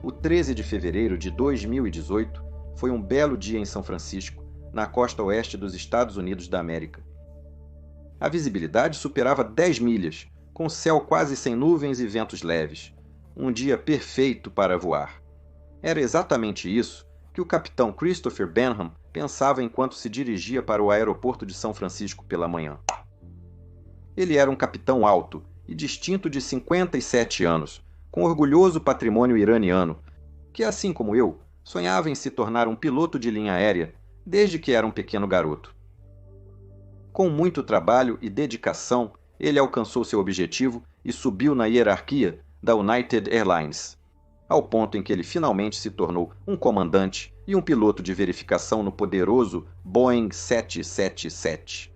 O 13 de fevereiro de 2018 foi um belo dia em São Francisco, na costa oeste dos Estados Unidos da América. A visibilidade superava 10 milhas, com céu quase sem nuvens e ventos leves. Um dia perfeito para voar. Era exatamente isso que o capitão Christopher Benham pensava enquanto se dirigia para o aeroporto de São Francisco pela manhã. Ele era um capitão alto e distinto de 57 anos, com orgulhoso patrimônio iraniano, que, assim como eu, sonhava em se tornar um piloto de linha aérea desde que era um pequeno garoto. Com muito trabalho e dedicação, ele alcançou seu objetivo e subiu na hierarquia da United Airlines, ao ponto em que ele finalmente se tornou um comandante e um piloto de verificação no poderoso Boeing 777.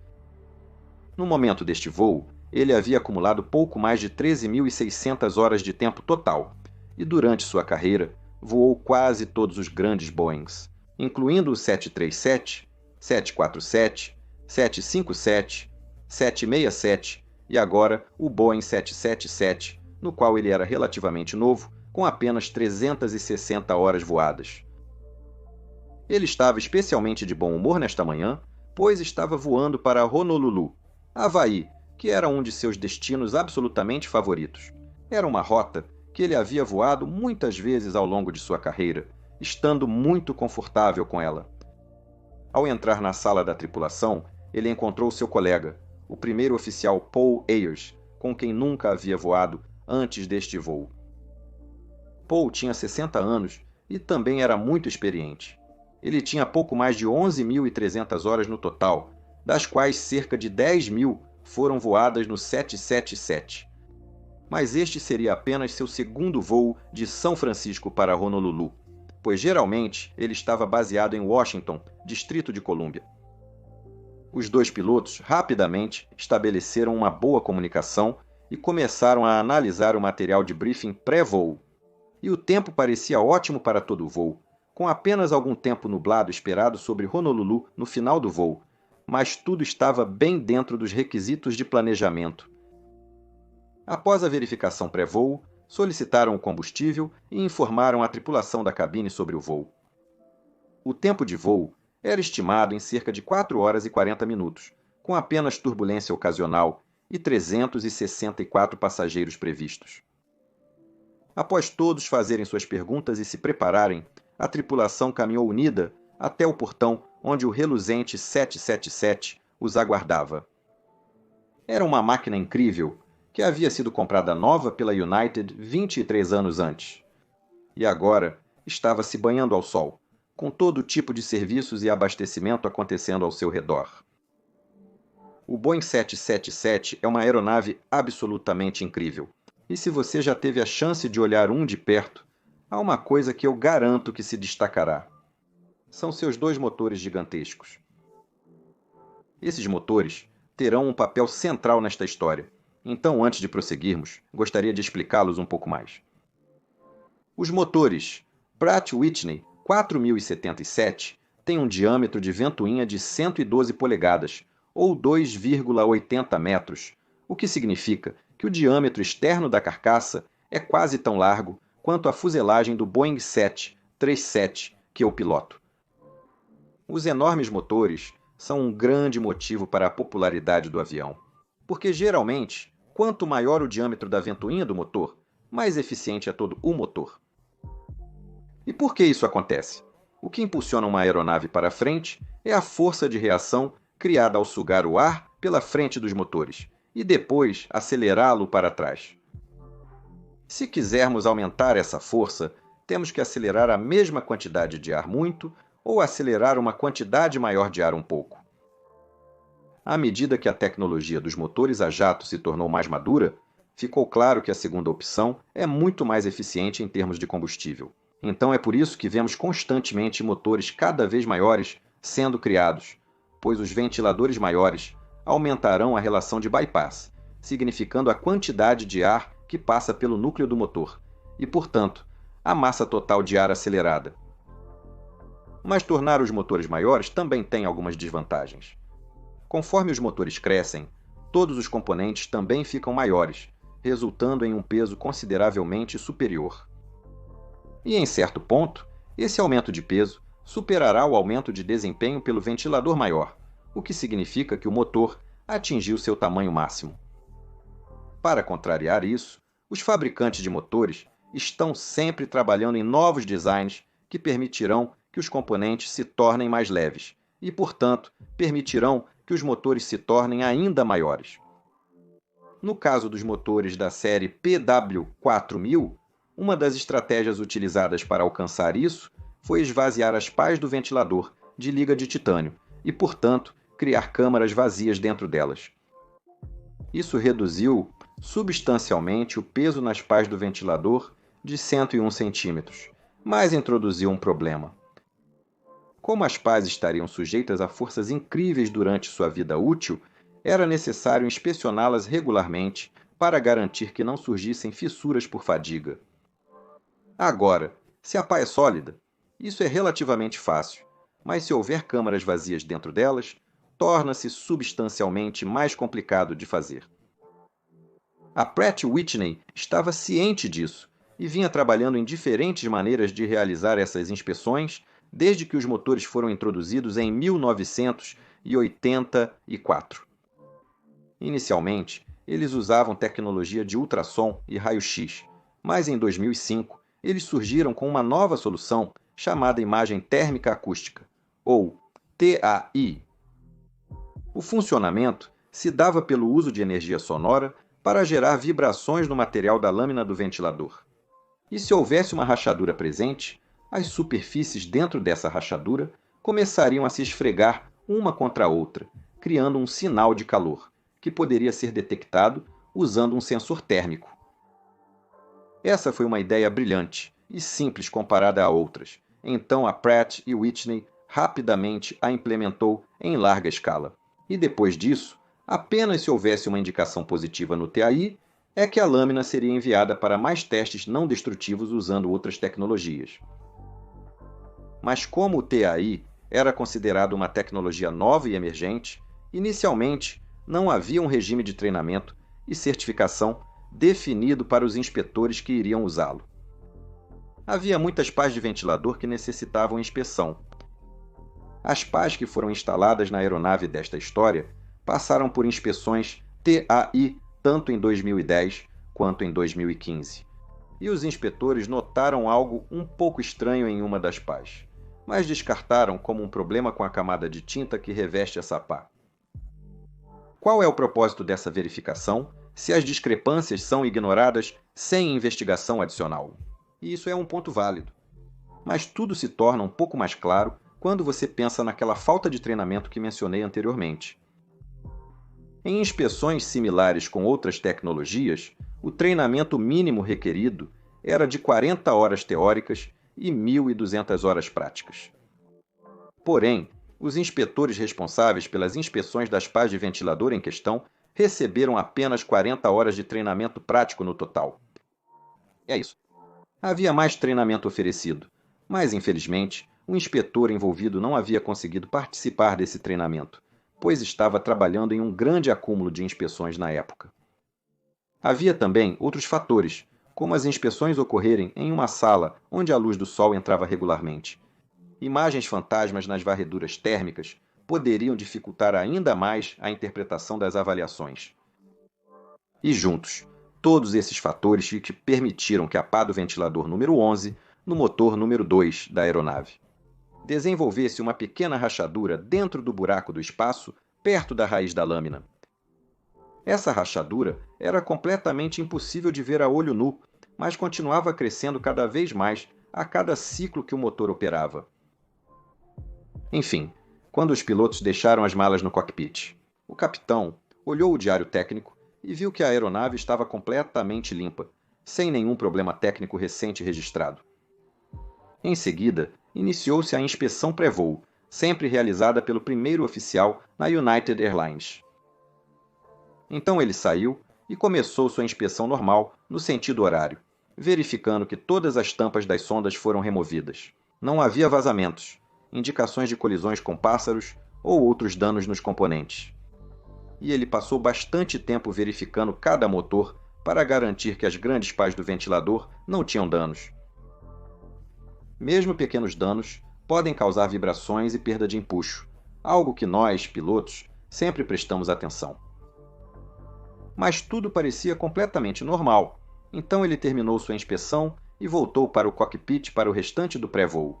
No momento deste voo, ele havia acumulado pouco mais de 13.600 horas de tempo total, e durante sua carreira, voou quase todos os grandes Boeings, incluindo o 737, 747, 757, 767 e agora o Boeing 777, no qual ele era relativamente novo, com apenas 360 horas voadas. Ele estava especialmente de bom humor nesta manhã, pois estava voando para Honolulu, Havaí, que era um de seus destinos absolutamente favoritos. Era uma rota que ele havia voado muitas vezes ao longo de sua carreira, estando muito confortável com ela. Ao entrar na sala da tripulação, ele encontrou seu colega, o primeiro oficial Paul Ayers, com quem nunca havia voado antes deste voo. Paul tinha 60 anos e também era muito experiente. Ele tinha pouco mais de 11.300 horas no total, das quais cerca de 10.000 foram voadas no 777. Mas este seria apenas seu segundo voo de São Francisco para Honolulu, pois geralmente ele estava baseado em Washington, Distrito de Colômbia. Os dois pilotos rapidamente estabeleceram uma boa comunicação e começaram a analisar o material de briefing pré-voo. E o tempo parecia ótimo para todo o voo, com apenas algum tempo nublado esperado sobre Honolulu no final do voo, mas tudo estava bem dentro dos requisitos de planejamento. Após a verificação pré-voo, solicitaram o combustível e informaram a tripulação da cabine sobre o voo. O tempo de voo era estimado em cerca de 4 horas e 40 minutos, com apenas turbulência ocasional e 364 passageiros previstos. Após todos fazerem suas perguntas e se prepararem, a tripulação caminhou unida até o portão onde o reluzente 777 os aguardava. Era uma máquina incrível, que havia sido comprada nova pela United 23 anos antes. E agora estava se banhando ao sol, com todo tipo de serviços e abastecimento acontecendo ao seu redor. O Boeing 777 é uma aeronave absolutamente incrível. E se você já teve a chance de olhar um de perto, há uma coisa que eu garanto que se destacará. São seus dois motores gigantescos. Esses motores terão um papel central nesta história. Então, antes de prosseguirmos, gostaria de explicá-los um pouco mais. Os motores Pratt & Whitney 4077 têm um diâmetro de ventoinha de 112 polegadas, ou 2,80 metros, o que significa que o diâmetro externo da carcaça é quase tão largo quanto a fuselagem do Boeing 737 que eu piloto. Os enormes motores são um grande motivo para a popularidade do avião, porque geralmente, quanto maior o diâmetro da ventoinha do motor, mais eficiente é todo o motor. E por que isso acontece? O que impulsiona uma aeronave para frente é a força de reação criada ao sugar o ar pela frente dos motores e depois acelerá-lo para trás. Se quisermos aumentar essa força, temos que acelerar a mesma quantidade de ar muito ou acelerar uma quantidade maior de ar um pouco. À medida que a tecnologia dos motores a jato se tornou mais madura, ficou claro que a segunda opção é muito mais eficiente em termos de combustível. Então é por isso que vemos constantemente motores cada vez maiores sendo criados, pois os ventiladores maiores aumentarão a relação de bypass, significando a quantidade de ar que passa pelo núcleo do motor, e, portanto, a massa total de ar acelerada. Mas tornar os motores maiores também tem algumas desvantagens. Conforme os motores crescem, todos os componentes também ficam maiores, resultando em um peso consideravelmente superior. E, em certo ponto, esse aumento de peso superará o aumento de desempenho pelo ventilador maior, o que significa que o motor atingiu seu tamanho máximo. Para contrariar isso, os fabricantes de motores estão sempre trabalhando em novos designs que permitirão que os componentes se tornem mais leves e, portanto, permitirão que os motores se tornem ainda maiores. No caso dos motores da série PW4000, uma das estratégias utilizadas para alcançar isso foi esvaziar as pás do ventilador de liga de titânio e, portanto, criar câmaras vazias dentro delas. Isso reduziu substancialmente o peso nas pás do ventilador de 101 centímetros, mas introduziu um problema. Como as pás estariam sujeitas a forças incríveis durante sua vida útil, era necessário inspecioná-las regularmente para garantir que não surgissem fissuras por fadiga. Agora, se a pá é sólida, isso é relativamente fácil, mas se houver câmaras vazias dentro delas, torna-se substancialmente mais complicado de fazer. A Pratt & Whitney estava ciente disso e vinha trabalhando em diferentes maneiras de realizar essas inspeções desde que os motores foram introduzidos em 1984. Inicialmente, eles usavam tecnologia de ultrassom e raio-x, mas em 2005 eles surgiram com uma nova solução chamada imagem térmica acústica, ou TAI. O funcionamento se dava pelo uso de energia sonora para gerar vibrações no material da lâmina do ventilador. E se houvesse uma rachadura presente, as superfícies dentro dessa rachadura começariam a se esfregar uma contra a outra, criando um sinal de calor, que poderia ser detectado usando um sensor térmico. Essa foi uma ideia brilhante e simples comparada a outras, então a Pratt & Whitney rapidamente a implementou em larga escala. E depois disso, apenas se houvesse uma indicação positiva no TAI, é que a lâmina seria enviada para mais testes não destrutivos usando outras tecnologias. Mas como o TAI era considerado uma tecnologia nova e emergente, inicialmente não havia um regime de treinamento e certificação definido para os inspetores que iriam usá-lo. Havia muitas pás de ventilador que necessitavam inspeção. As pás que foram instaladas na aeronave desta história passaram por inspeções TAI tanto em 2010 quanto em 2015. E os inspetores notaram algo um pouco estranho em uma das pás, mas descartaram como um problema com a camada de tinta que reveste essa pá. Qual é o propósito dessa verificação se as discrepâncias são ignoradas sem investigação adicional? E isso é um ponto válido. Mas tudo se torna um pouco mais claro quando você pensa naquela falta de treinamento que mencionei anteriormente. Em inspeções similares com outras tecnologias, o treinamento mínimo requerido era de 40 horas teóricas e 1.200 horas práticas. Porém, os inspetores responsáveis pelas inspeções das pás de ventilador em questão receberam apenas 40 horas de treinamento prático no total. É isso. Havia mais treinamento oferecido, mas, infelizmente, o inspetor envolvido não havia conseguido participar desse treinamento, pois estava trabalhando em um grande acúmulo de inspeções na época. Havia também outros fatores, como as inspeções ocorrerem em uma sala onde a luz do sol entrava regularmente. Imagens fantasmas nas varreduras térmicas poderiam dificultar ainda mais a interpretação das avaliações. E juntos, todos esses fatores que permitiram que a pá do ventilador número 11, no motor número 2 da aeronave, desenvolvesse uma pequena rachadura dentro do buraco do espaço, perto da raiz da lâmina. Essa rachadura era completamente impossível de ver a olho nu, mas continuava crescendo cada vez mais a cada ciclo que o motor operava. Enfim, quando os pilotos deixaram as malas no cockpit, o capitão olhou o diário técnico e viu que a aeronave estava completamente limpa, sem nenhum problema técnico recente registrado. Em seguida, iniciou-se a inspeção pré-voo, sempre realizada pelo primeiro oficial na United Airlines. Então ele saiu e começou sua inspeção normal no sentido horário, verificando que todas as tampas das sondas foram removidas. Não havia vazamentos, indicações de colisões com pássaros ou outros danos nos componentes. E ele passou bastante tempo verificando cada motor para garantir que as grandes pás do ventilador não tinham danos. Mesmo pequenos danos podem causar vibrações e perda de empuxo, algo que nós, pilotos, sempre prestamos atenção. Mas tudo parecia completamente normal, então ele terminou sua inspeção e voltou para o cockpit para o restante do pré-voo.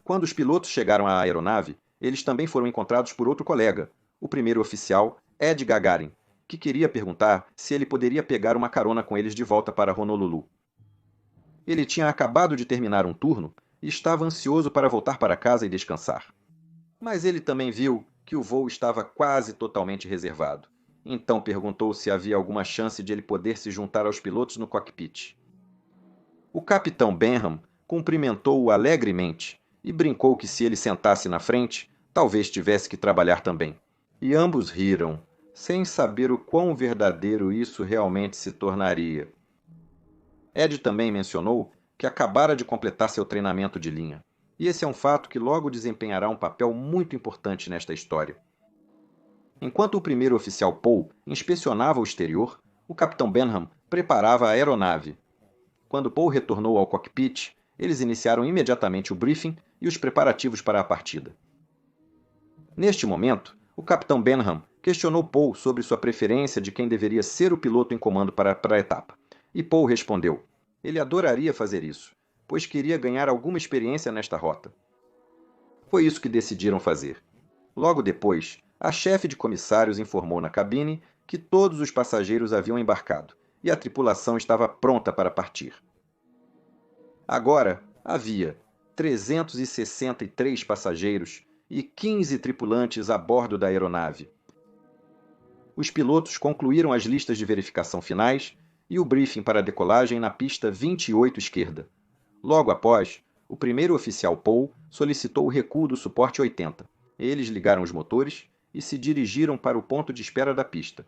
Quando os pilotos chegaram à aeronave, eles também foram encontrados por outro colega, o primeiro oficial, Ed Gagarin, que queria perguntar se ele poderia pegar uma carona com eles de volta para Honolulu. Ele tinha acabado de terminar um turno e estava ansioso para voltar para casa e descansar. Mas ele também viu que o voo estava quase totalmente reservado. Então perguntou se havia alguma chance de ele poder se juntar aos pilotos no cockpit. O capitão Benham cumprimentou-o alegremente e brincou que se ele sentasse na frente, talvez tivesse que trabalhar também. E ambos riram, sem saber o quão verdadeiro isso realmente se tornaria. Ed também mencionou que acabara de completar seu treinamento de linha, e esse é um fato que logo desempenhará um papel muito importante nesta história. Enquanto o primeiro oficial Paul inspecionava o exterior, o capitão Benham preparava a aeronave. Quando Paul retornou ao cockpit, eles iniciaram imediatamente o briefing e os preparativos para a partida. Neste momento, o capitão Benham questionou Paul sobre sua preferência de quem deveria ser o piloto em comando para a etapa, e Paul respondeu: ele adoraria fazer isso, pois queria ganhar alguma experiência nesta rota. Foi isso que decidiram fazer. Logo depois, a chefe de comissários informou na cabine que todos os passageiros haviam embarcado e a tripulação estava pronta para partir. Agora havia 363 passageiros e 15 tripulantes a bordo da aeronave. Os pilotos concluíram as listas de verificação finais e o briefing para a decolagem na pista 28 esquerda. Logo após, o primeiro oficial Paul solicitou o recuo do suporte 80. Eles ligaram os motores e se dirigiram para o ponto de espera da pista.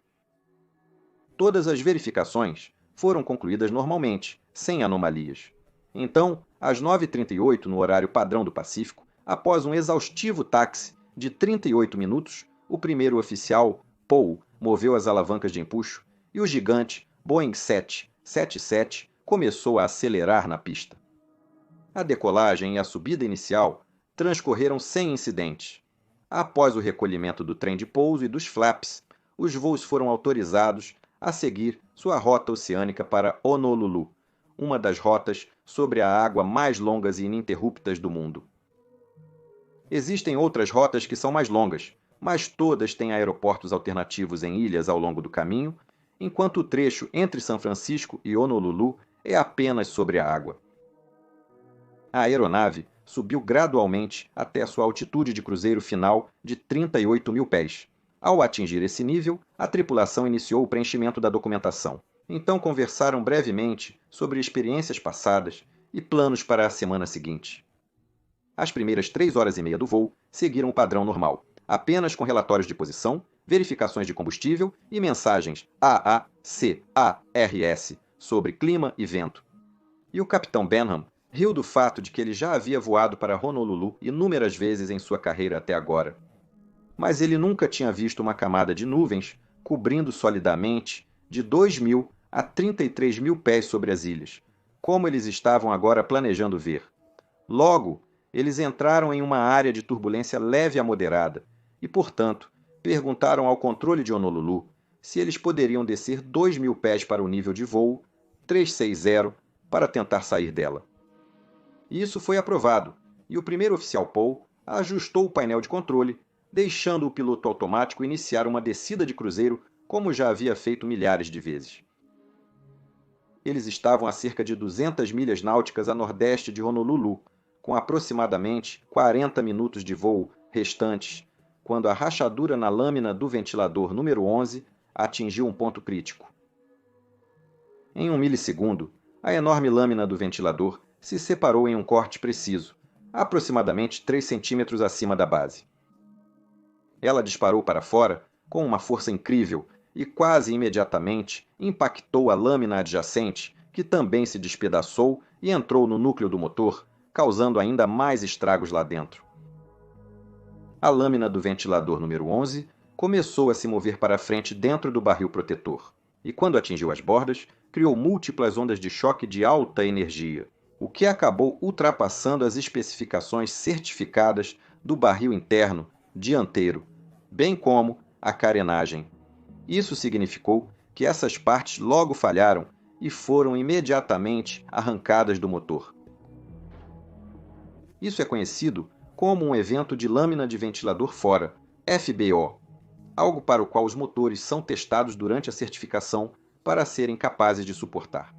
Todas as verificações foram concluídas normalmente, sem anomalias. Então, às 9h38, no horário padrão do Pacífico, após um exaustivo táxi de 38 minutos, o primeiro oficial, Paul, moveu as alavancas de empuxo e o gigante Boeing 777 começou a acelerar na pista. A decolagem e a subida inicial transcorreram sem incidentes. Após o recolhimento do trem de pouso e dos flaps, os voos foram autorizados a seguir sua rota oceânica para Honolulu, uma das rotas sobre a água mais longas e ininterruptas do mundo. Existem outras rotas que são mais longas, mas todas têm aeroportos alternativos em ilhas ao longo do caminho, enquanto o trecho entre São Francisco e Honolulu é apenas sobre a água. A aeronave subiu gradualmente até a sua altitude de cruzeiro final de 38 mil pés. Ao atingir esse nível, a tripulação iniciou o preenchimento da documentação. Então conversaram brevemente sobre experiências passadas e planos para a semana seguinte. As primeiras 3h30 do voo seguiram o padrão normal, apenas com relatórios de posição, verificações de combustível e mensagens AACARS sobre clima e vento. E o capitão Benham riu do fato de que ele já havia voado para Honolulu inúmeras vezes em sua carreira até agora. Mas ele nunca tinha visto uma camada de nuvens cobrindo solidamente de 2.000 a 33.000 pés sobre as ilhas, como eles estavam agora planejando ver. Logo, eles entraram em uma área de turbulência leve a moderada e, portanto, perguntaram ao controle de Honolulu se eles poderiam descer 2.000 pés para o nível de voo 360 para tentar sair dela. Isso foi aprovado, e o primeiro oficial Paul ajustou o painel de controle, deixando o piloto automático iniciar uma descida de cruzeiro como já havia feito milhares de vezes. Eles estavam a cerca de 200 milhas náuticas a nordeste de Honolulu, com aproximadamente 40 minutos de voo restantes, quando a rachadura na lâmina do ventilador número 11 atingiu um ponto crítico. Em um milissegundo, a enorme lâmina do ventilador se separou em um corte preciso, aproximadamente 3 centímetros acima da base. Ela disparou para fora com uma força incrível e quase imediatamente impactou a lâmina adjacente, que também se despedaçou e entrou no núcleo do motor, causando ainda mais estragos lá dentro. A lâmina do ventilador número 11 começou a se mover para frente dentro do barril protetor, e quando atingiu as bordas, criou múltiplas ondas de choque de alta energia. o que acabou ultrapassando as especificações certificadas do barril interno dianteiro, bem como a carenagem. Isso significou que essas partes logo falharam e foram imediatamente arrancadas do motor. Isso é conhecido como um evento de lâmina de ventilador fora, FBO, algo para o qual os motores são testados durante a certificação para serem capazes de suportar.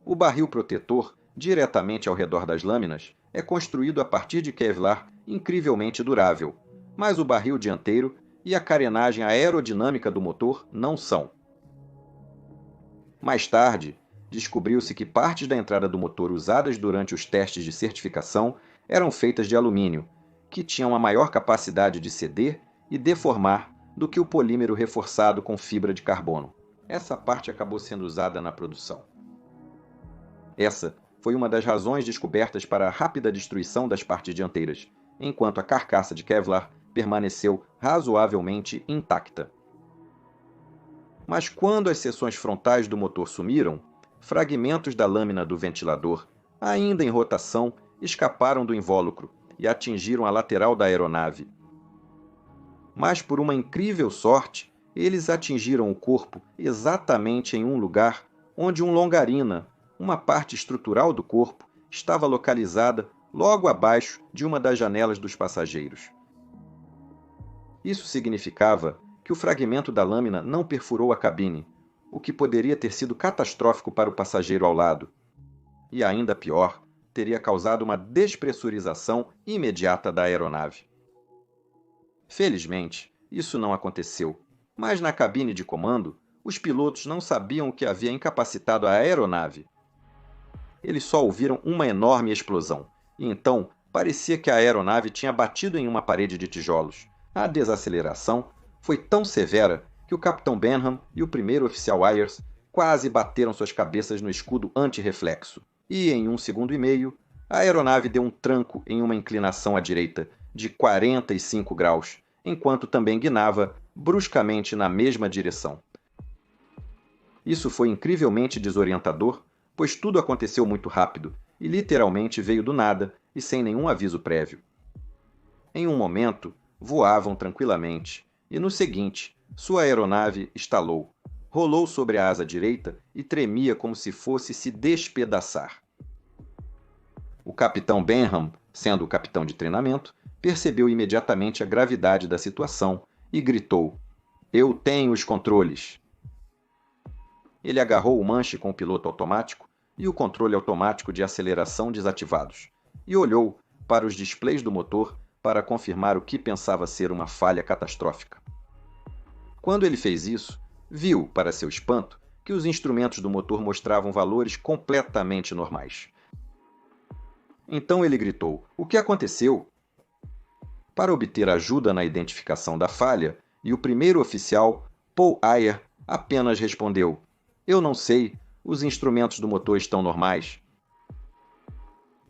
O barril protetor, diretamente ao redor das lâminas, é construído a partir de Kevlar incrivelmente durável, mas o barril dianteiro e a carenagem aerodinâmica do motor não são. Mais tarde, descobriu-se que partes da entrada do motor usadas durante os testes de certificação eram feitas de alumínio, que tinham uma maior capacidade de ceder e deformar do que o polímero reforçado com fibra de carbono. Essa parte acabou sendo usada na produção. Essa foi uma das razões descobertas para a rápida destruição das partes dianteiras, enquanto a carcaça de Kevlar permaneceu razoavelmente intacta. Mas quando as seções frontais do motor sumiram, fragmentos da lâmina do ventilador, ainda em rotação, escaparam do invólucro e atingiram a lateral da aeronave. Mas por uma incrível sorte, eles atingiram o corpo exatamente em um lugar onde um longarina, uma parte estrutural do corpo, estava localizada logo abaixo de uma das janelas dos passageiros. Isso significava que o fragmento da lâmina não perfurou a cabine, o que poderia ter sido catastrófico para o passageiro ao lado. E ainda pior, teria causado uma despressurização imediata da aeronave. Felizmente, isso não aconteceu, mas na cabine de comando, os pilotos não sabiam o que havia incapacitado a aeronave. Eles só ouviram uma enorme explosão, e então parecia que a aeronave tinha batido em uma parede de tijolos. A desaceleração foi tão severa que o capitão Benham e o primeiro oficial Ayers quase bateram suas cabeças no escudo antirreflexo. E em 1,5 segundos, a aeronave deu um tranco em uma inclinação à direita de 45 graus, enquanto também guinava bruscamente na mesma direção. Isso foi incrivelmente desorientador, pois tudo aconteceu muito rápido e literalmente veio do nada e sem nenhum aviso prévio. Em um momento, voavam tranquilamente, e no seguinte, sua aeronave estalou, rolou sobre a asa direita e tremia como se fosse se despedaçar. O capitão Benham, sendo o capitão de treinamento, percebeu imediatamente a gravidade da situação e gritou: "Eu tenho os controles!" Ele agarrou o manche com o piloto automático e o controle automático de aceleração desativados, e olhou para os displays do motor para confirmar o que pensava ser uma falha catastrófica. Quando ele fez isso, viu, para seu espanto, que os instrumentos do motor mostravam valores completamente normais. Então ele gritou: "O que aconteceu?" Para obter ajuda na identificação da falha, e o primeiro oficial, Paul Ayer, apenas respondeu: "Eu não sei, os instrumentos do motor estão normais."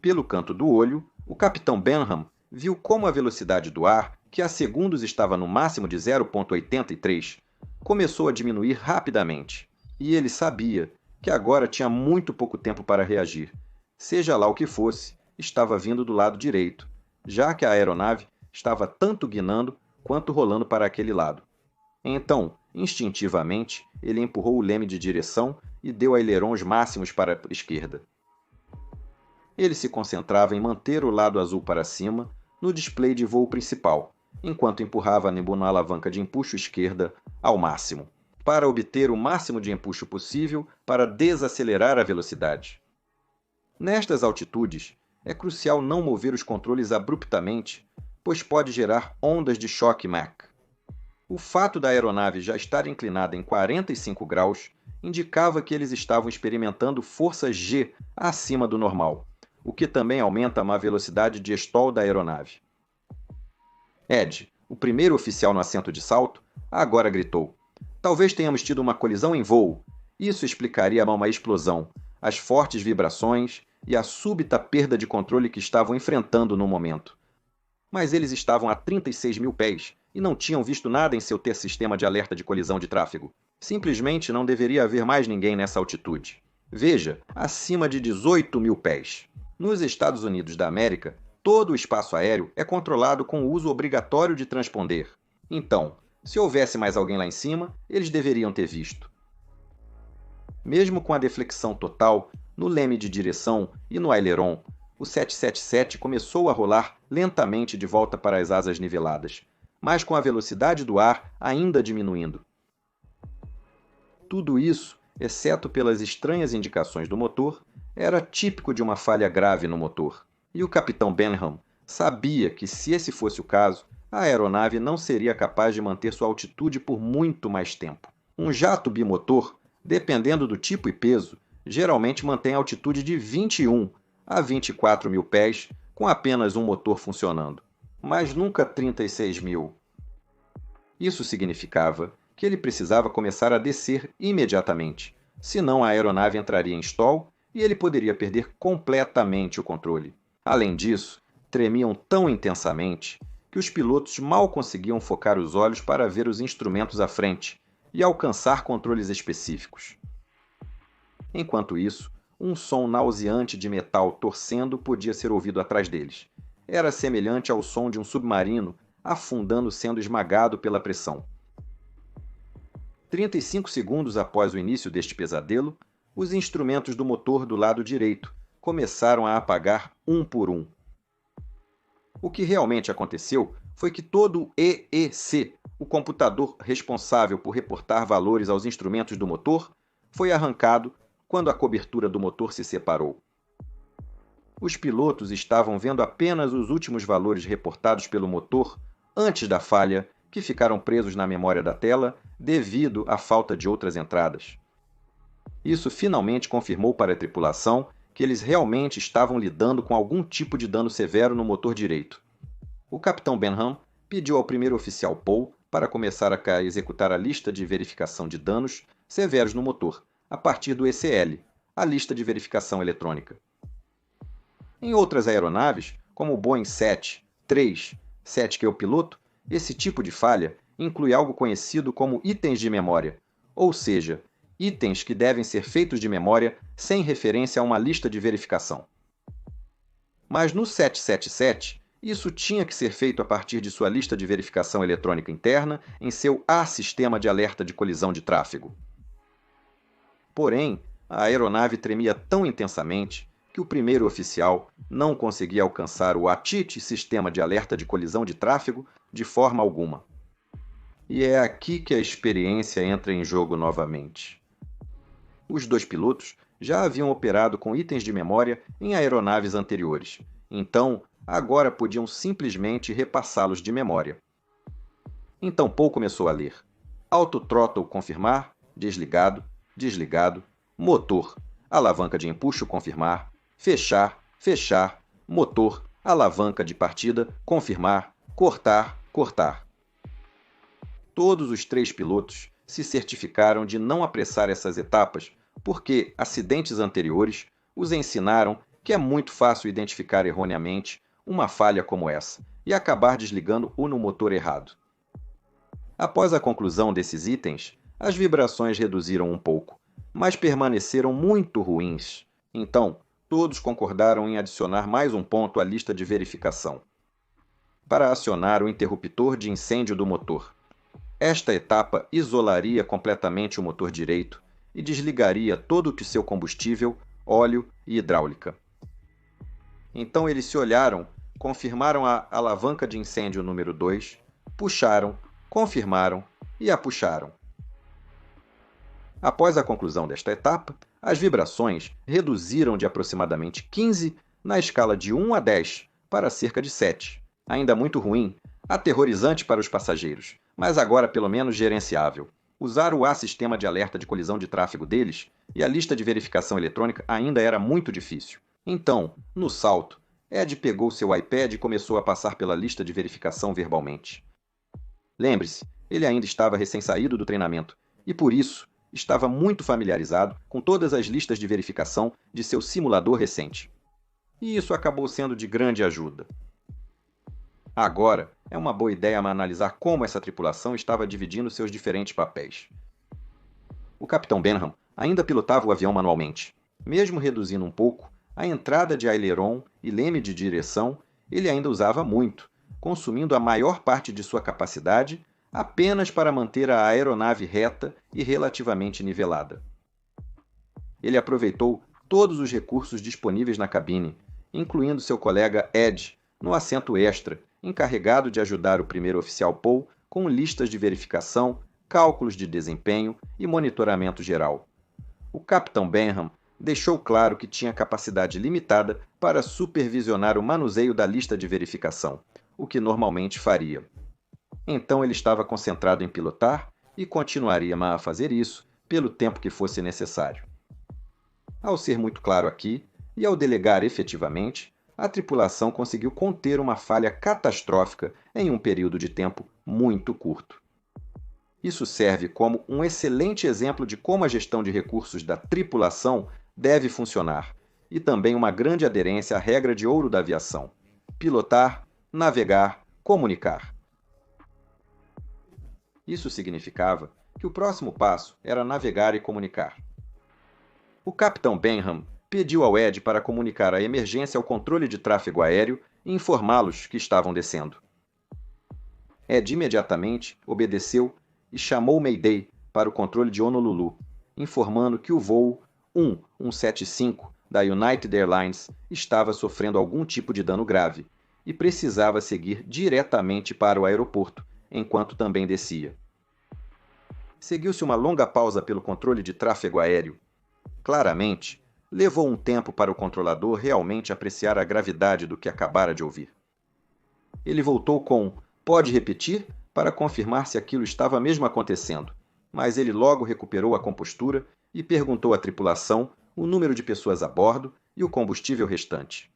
Pelo canto do olho, o capitão Benham viu como a velocidade do ar, que há segundos estava no máximo de 0,83, começou a diminuir rapidamente. E ele sabia que agora tinha muito pouco tempo para reagir. Seja lá o que fosse, estava vindo do lado direito, já que a aeronave estava tanto guinando quanto rolando para aquele lado. Então, instintivamente, ele empurrou o leme de direção e deu ailerons máximos para a esquerda. Ele se concentrava em manter o lado azul para cima no display de voo principal, enquanto empurrava a alavanca de empuxo esquerda ao máximo, para obter o máximo de empuxo possível para desacelerar a velocidade. Nestas altitudes, é crucial não mover os controles abruptamente, pois pode gerar ondas de choque Mach. O fato da aeronave já estar inclinada em 45 graus indicava que eles estavam experimentando força G acima do normal, o que também aumenta a má velocidade de stall da aeronave. Ed, o primeiro oficial no assento de salto, agora gritou: "Talvez tenhamos tido uma colisão em voo. Isso explicaria uma explosão, as fortes vibrações e a súbita perda de controle que estavam enfrentando no momento." Mas eles estavam a 36 mil pés e não tinham visto nada em seu sistema de alerta de colisão de tráfego. Simplesmente não deveria haver mais ninguém nessa altitude. Veja, acima de 18 mil pés. Nos Estados Unidos da América, todo o espaço aéreo é controlado com o uso obrigatório de transponder. Então, se houvesse mais alguém lá em cima, eles deveriam ter visto. Mesmo com a deflexão total, no leme de direção e no aileron, o 777 começou a rolar lentamente de volta para as asas niveladas, mas com a velocidade do ar ainda diminuindo. Tudo isso, exceto pelas estranhas indicações do motor, era típico de uma falha grave no motor, e o capitão Benham sabia que, se esse fosse o caso, a aeronave não seria capaz de manter sua altitude por muito mais tempo. Um jato bimotor, dependendo do tipo e peso, geralmente mantém a altitude de 21 a 24 mil pés com apenas um motor funcionando, mas nunca 36 mil. Isso significava que ele precisava começar a descer imediatamente, senão a aeronave entraria em stall e ele poderia perder completamente o controle. Além disso, tremiam tão intensamente que os pilotos mal conseguiam focar os olhos para ver os instrumentos à frente e alcançar controles específicos. Enquanto isso, um som nauseante de metal torcendo podia ser ouvido atrás deles. Era semelhante ao som de um submarino afundando sendo esmagado pela pressão. 35 segundos após o início deste pesadelo, os instrumentos do motor do lado direito começaram a apagar um por um. O que realmente aconteceu foi que todo o EEC, o computador responsável por reportar valores aos instrumentos do motor, foi arrancado quando a cobertura do motor se separou. Os pilotos estavam vendo apenas os últimos valores reportados pelo motor antes da falha, que ficaram presos na memória da tela devido à falta de outras entradas. Isso finalmente confirmou para a tripulação que eles realmente estavam lidando com algum tipo de dano severo no motor direito. O capitão Benham pediu ao primeiro oficial Paul para começar a executar a lista de verificação de danos severos no motor, a partir do ECL, a lista de verificação eletrônica. Em outras aeronaves, como o Boeing 737, que é o piloto, esse tipo de falha inclui algo conhecido como itens de memória, ou seja, itens que devem ser feitos de memória sem referência a uma lista de verificação. Mas no 777, isso tinha que ser feito a partir de sua lista de verificação eletrônica interna em seu A-sistema de alerta de colisão de tráfego. Porém, a aeronave tremia tão intensamente que o primeiro oficial não conseguia alcançar o ATIT, sistema de alerta de colisão de tráfego, de forma alguma. E é aqui que a experiência entra em jogo novamente. Os dois pilotos já haviam operado com itens de memória em aeronaves anteriores, então agora podiam simplesmente repassá-los de memória. Então Paul começou a ler: Autothrottle confirmar, desligado, desligado, motor, alavanca de empuxo confirmar, fechar, fechar, motor, alavanca de partida confirmar, cortar, cortar. Todos os três pilotos se certificaram de não apressar essas etapas porque acidentes anteriores os ensinaram que é muito fácil identificar erroneamente uma falha como essa e acabar desligando o no motor errado. Após a conclusão desses itens, as vibrações reduziram um pouco, mas permaneceram muito ruins. Então, todos concordaram em adicionar mais um ponto à lista de verificação, para acionar o interruptor de incêndio do motor. Esta etapa isolaria completamente o motor direito e desligaria todo o seu combustível, óleo e hidráulica. Então eles se olharam, confirmaram a alavanca de incêndio número 2, puxaram, confirmaram e a puxaram. Após a conclusão desta etapa, as vibrações reduziram de aproximadamente 15 na escala de 1 a 10 para cerca de 7. Ainda muito ruim, aterrorizante para os passageiros, mas agora pelo menos gerenciável. Usar o A-sistema de alerta de colisão de tráfego deles e a lista de verificação eletrônica ainda era muito difícil. Então, no salto, Ed pegou seu iPad e começou a passar pela lista de verificação verbalmente. Lembre-se, ele ainda estava recém-saído do treinamento e, por isso, estava muito familiarizado com todas as listas de verificação de seu simulador recente. E isso acabou sendo de grande ajuda. Agora, é uma boa ideia analisar como essa tripulação estava dividindo seus diferentes papéis. O capitão Benham ainda pilotava o avião manualmente. Mesmo reduzindo um pouco, a entrada de aileron e leme de direção ele ainda usava muito, consumindo a maior parte de sua capacidade apenas para manter a aeronave reta e relativamente nivelada. Ele aproveitou todos os recursos disponíveis na cabine, incluindo seu colega Ed, no assento extra, encarregado de ajudar o primeiro oficial Paul com listas de verificação, cálculos de desempenho e monitoramento geral. O capitão Benham deixou claro que tinha capacidade limitada para supervisionar o manuseio da lista de verificação, o que normalmente faria. Então ele estava concentrado em pilotar e continuaria a fazer isso pelo tempo que fosse necessário. Ao ser muito claro aqui, e ao delegar efetivamente, a tripulação conseguiu conter uma falha catastrófica em um período de tempo muito curto. Isso serve como um excelente exemplo de como a gestão de recursos da tripulação deve funcionar, e também uma grande aderência à regra de ouro da aviação: pilotar, navegar, comunicar. Isso significava que o próximo passo era navegar e comunicar. O capitão Benham pediu ao Ed para comunicar a emergência ao controle de tráfego aéreo e informá-los que estavam descendo. Ed imediatamente obedeceu e chamou Mayday para o controle de Honolulu, informando que o voo 1175 da United Airlines estava sofrendo algum tipo de dano grave e precisava seguir diretamente para o aeroporto, enquanto também descia. Seguiu-se uma longa pausa pelo controle de tráfego aéreo. Claramente, levou um tempo para o controlador realmente apreciar a gravidade do que acabara de ouvir. Ele voltou com "Pode repetir?" para confirmar se aquilo estava mesmo acontecendo, mas ele logo recuperou a compostura e perguntou à tripulação o número de pessoas a bordo e o combustível restante.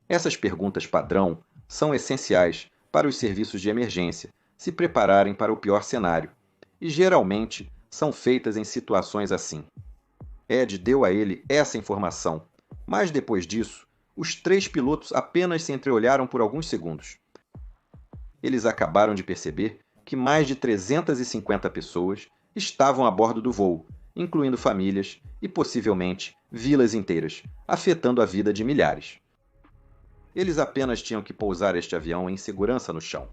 Essas perguntas padrão são essenciais para os serviços de emergência se prepararem para o pior cenário, e geralmente são feitas em situações assim. Ed deu a ele essa informação, mas depois disso, os 3 pilotos apenas se entreolharam por alguns segundos. Eles acabaram de perceber que mais de 350 pessoas estavam a bordo do voo, incluindo famílias e, possivelmente, vilas inteiras, afetando a vida de milhares. Eles apenas tinham que pousar este avião em segurança no chão.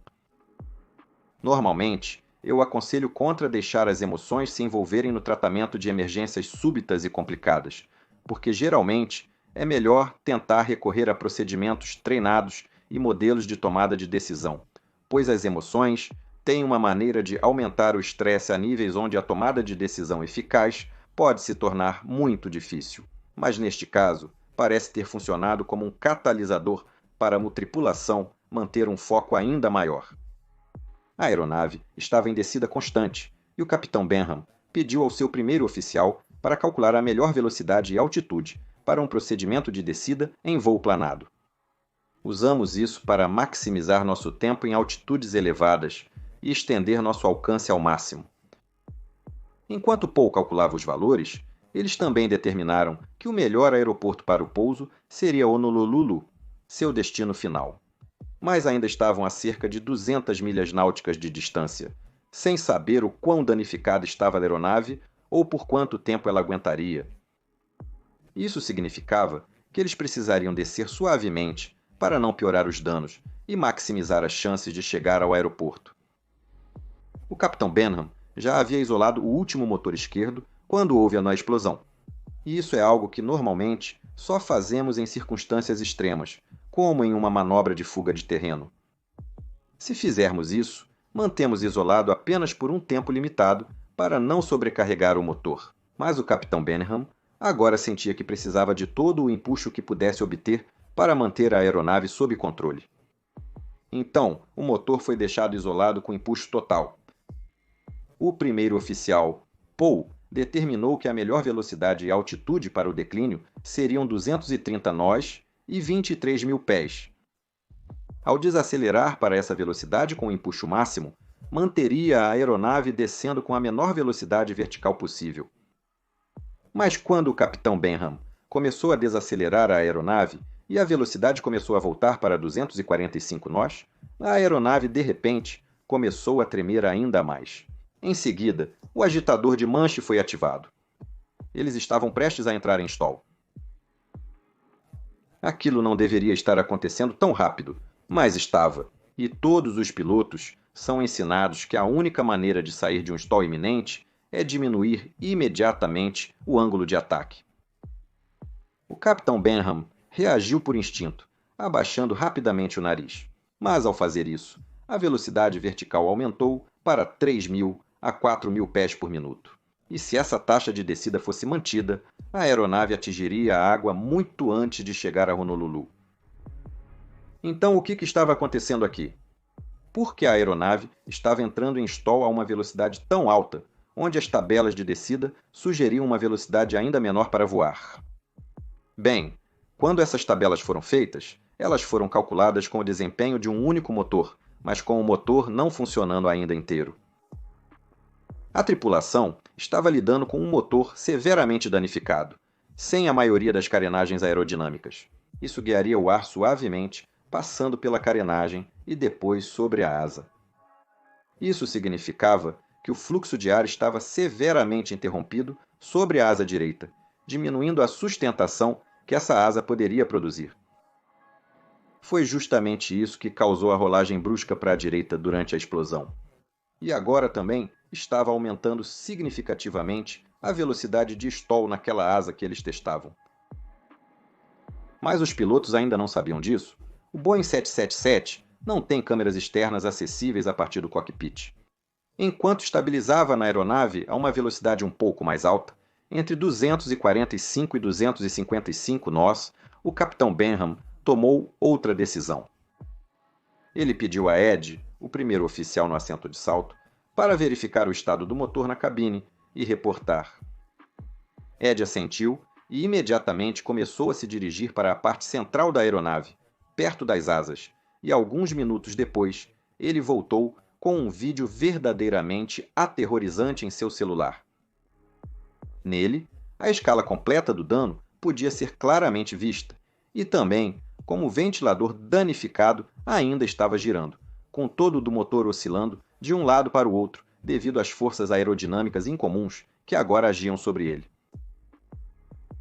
Normalmente, eu aconselho contra deixar as emoções se envolverem no tratamento de emergências súbitas e complicadas, porque geralmente é melhor tentar recorrer a procedimentos treinados e modelos de tomada de decisão, pois as emoções têm uma maneira de aumentar o estresse a níveis onde a tomada de decisão eficaz pode se tornar muito difícil. Mas neste caso, parece ter funcionado como um catalisador para uma tripulação manter um foco ainda maior. A aeronave estava em descida constante, e o capitão Benham pediu ao seu primeiro oficial para calcular a melhor velocidade e altitude para um procedimento de descida em voo planado. Usamos isso para maximizar nosso tempo em altitudes elevadas e estender nosso alcance ao máximo. Enquanto Paul calculava os valores, eles também determinaram que o melhor aeroporto para o pouso seria Honolulu, seu destino final. Mas ainda estavam a cerca de 200 milhas náuticas de distância, sem saber o quão danificada estava a aeronave ou por quanto tempo ela aguentaria. Isso significava que eles precisariam descer suavemente para não piorar os danos e maximizar as chances de chegar ao aeroporto. O capitão Benham já havia isolado o último motor esquerdo quando houve a explosão. E isso é algo que normalmente só fazemos em circunstâncias extremas, como em uma manobra de fuga de terreno. Se fizermos isso, mantemos isolado apenas por um tempo limitado para não sobrecarregar o motor. Mas o capitão Benham agora sentia que precisava de todo o empuxo que pudesse obter para manter a aeronave sob controle. Então, o motor foi deixado isolado com empuxo total. O primeiro oficial, Paul, determinou que a melhor velocidade e altitude para o declínio seriam 230 nós e 23 mil pés. Ao desacelerar para essa velocidade com o empuxo máximo, manteria a aeronave descendo com a menor velocidade vertical possível. Mas quando o capitão Benham começou a desacelerar a aeronave e a velocidade começou a voltar para 245 nós, a aeronave, de repente, começou a tremer ainda mais. Em seguida, o agitador de manche foi ativado. Eles estavam prestes a entrar em stall. Aquilo não deveria estar acontecendo tão rápido, mas estava, e todos os pilotos são ensinados que a única maneira de sair de um stall iminente é diminuir imediatamente o ângulo de ataque. O capitão Benham reagiu por instinto, abaixando rapidamente o nariz. Mas ao fazer isso, a velocidade vertical aumentou para 3.000 a 4.000 pés por minuto. E se essa taxa de descida fosse mantida, a aeronave atingiria a água muito antes de chegar a Honolulu. Então o que estava acontecendo aqui? Por que a aeronave estava entrando em stall a uma velocidade tão alta, onde as tabelas de descida sugeriam uma velocidade ainda menor para voar? Bem, quando essas tabelas foram feitas, elas foram calculadas com o desempenho de um único motor, mas com o motor não funcionando ainda inteiro. A tripulação estava lidando com um motor severamente danificado, sem a maioria das carenagens aerodinâmicas. Isso guiaria o ar suavemente, passando pela carenagem e depois sobre a asa. Isso significava que o fluxo de ar estava severamente interrompido sobre a asa direita, diminuindo a sustentação que essa asa poderia produzir. Foi justamente isso que causou a rolagem brusca para a direita durante a explosão. E agora também estava aumentando significativamente a velocidade de stall naquela asa que eles testavam. Mas os pilotos ainda não sabiam disso. O Boeing 777 não tem câmeras externas acessíveis a partir do cockpit. Enquanto estabilizava na aeronave a uma velocidade um pouco mais alta, entre 245 e 255 nós, o capitão Benham tomou outra decisão. Ele pediu a Ed, o primeiro oficial no assento de salto, para verificar o estado do motor na cabine e reportar. Ed assentiu e imediatamente começou a se dirigir para a parte central da aeronave, perto das asas, e alguns minutos depois, ele voltou com um vídeo verdadeiramente aterrorizante em seu celular. Nele, a escala completa do dano podia ser claramente vista, e também como o ventilador danificado ainda estava girando, com todo o do motor oscilando de um lado para o outro devido às forças aerodinâmicas incomuns que agora agiam sobre ele.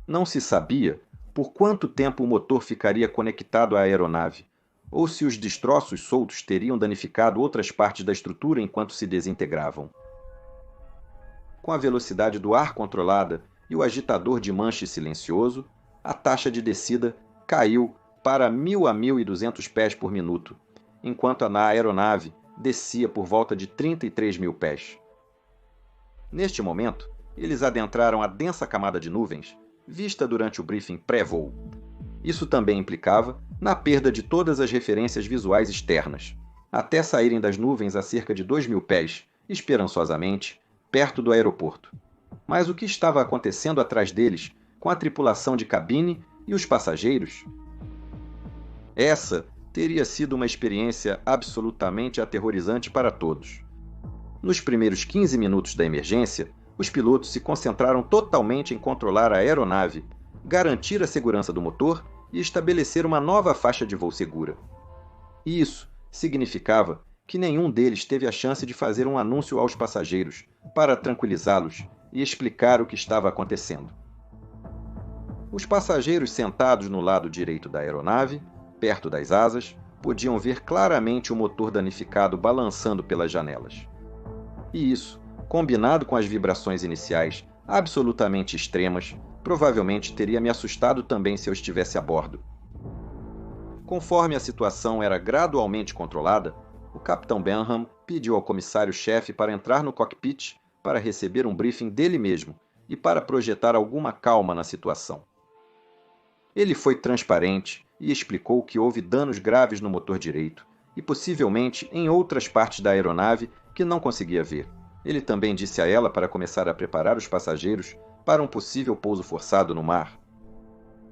Não se sabia por quanto tempo o motor ficaria conectado à aeronave, ou se os destroços soltos teriam danificado outras partes da estrutura enquanto se desintegravam. Com a velocidade do ar controlada e o agitador de manche silencioso, a taxa de descida caiu para 1.000 a 1.200 pés por minuto, enquanto a aeronave descia por volta de 33.000 pés. Neste momento, eles adentraram a densa camada de nuvens, vista durante o briefing pré-voo. Isso também implicava na perda de todas as referências visuais externas, até saírem das nuvens a cerca de 2.000 pés, esperançosamente, perto do aeroporto. Mas o que estava acontecendo atrás deles, com a tripulação de cabine e os passageiros? Essa teria sido uma experiência absolutamente aterrorizante para todos. Nos primeiros 15 minutos da emergência, os pilotos se concentraram totalmente em controlar a aeronave, garantir a segurança do motor e estabelecer uma nova faixa de voo segura. Isso significava que nenhum deles teve a chance de fazer um anúncio aos passageiros para tranquilizá-los e explicar o que estava acontecendo. Os passageiros sentados no lado direito da aeronave, perto das asas, podiam ver claramente o motor danificado balançando pelas janelas. E isso, combinado com as vibrações iniciais absolutamente extremas, provavelmente teria me assustado também se eu estivesse a bordo. Conforme a situação era gradualmente controlada, o capitão Benham pediu ao comissário-chefe para entrar no cockpit para receber um briefing dele mesmo e para projetar alguma calma na situação. Ele foi transparente e explicou que houve danos graves no motor direito e possivelmente em outras partes da aeronave que não conseguia ver. Ele também disse a ela para começar a preparar os passageiros para um possível pouso forçado no mar.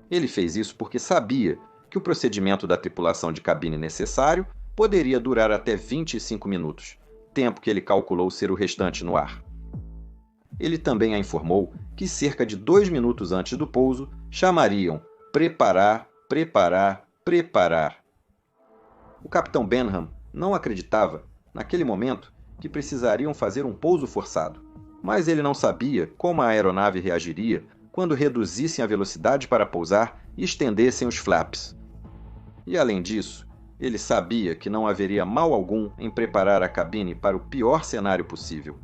Ele fez isso porque sabia que o procedimento da tripulação de cabine necessário poderia durar até 25 minutos, tempo que ele calculou ser o restante no ar. Ele também a informou que cerca de 2 minutos antes do pouso chamariam preparar, preparar, preparar. O capitão Benham não acreditava, naquele momento, que precisariam fazer um pouso forçado. mas ele não sabia como a aeronave reagiria quando reduzissem a velocidade para pousar e estendessem os flaps. E além disso, ele sabia que não haveria mal algum em preparar a cabine para o pior cenário possível.